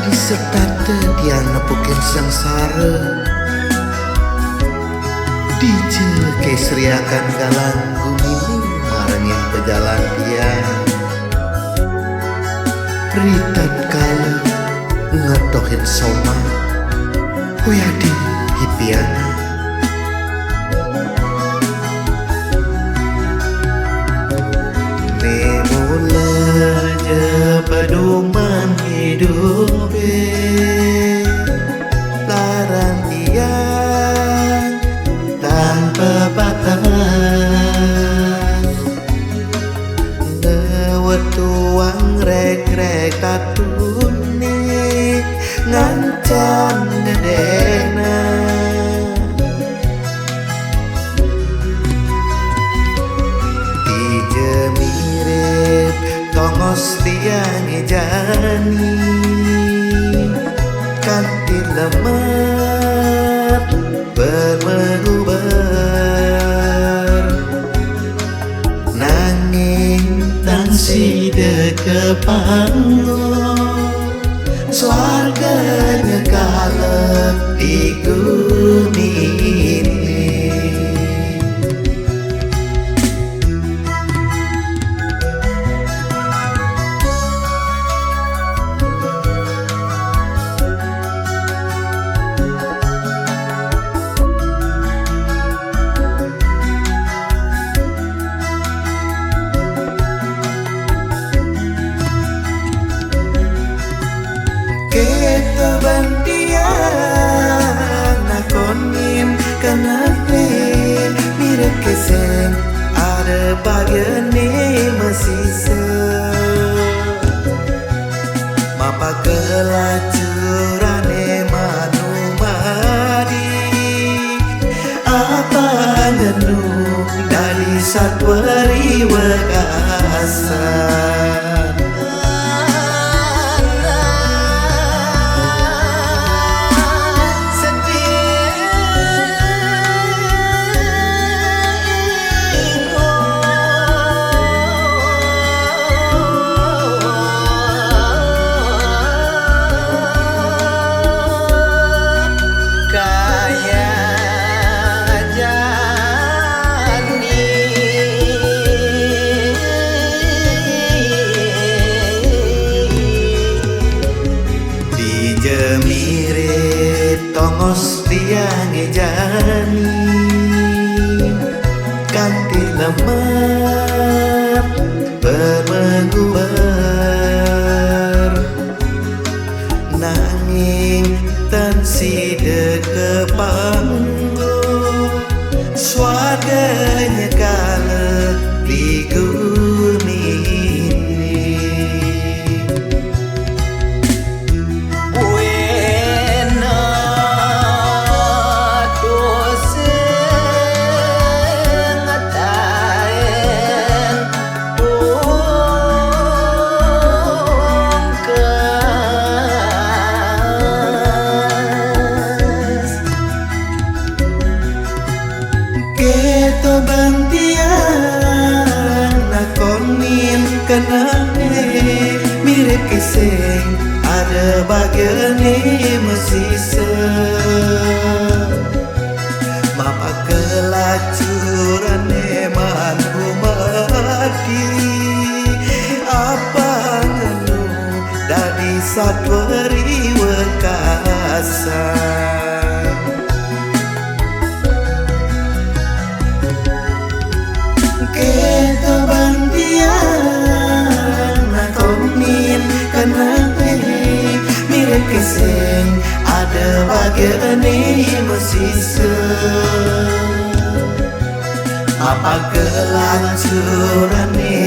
disertate dia nepukin sengsara dijeke seriakan galang gumini marengin pejalan dia ritat kala ngetohin soma huyadi hipiana pedoman hidup larang tiang tanpa batas ngewetuang rek-rek tatuni ngancam ngedena dijemirip tongos tiang ejani kantin lemat bermegubar nanging tan sida kepango swarganya kalep di guni ini. Kita bantian nakonim kenapa mirip keseng ada bagian ni mesisa mapa kelacuran manumadi apa ngenu dari satwari wekasan mirip tongos tiang ejani kantin lemat bermegubar nanging tan sida kepanggo swarganya kala di guni Keto bantian nakonin kenapa mirip keseng ada bagian ni mesisa mapa kelacuran eman rumadi apa ngenu dari satwari wekasan kita bantian nakonin kenapa mirip keseng ada bagian ni mesisa apa kelacuran ni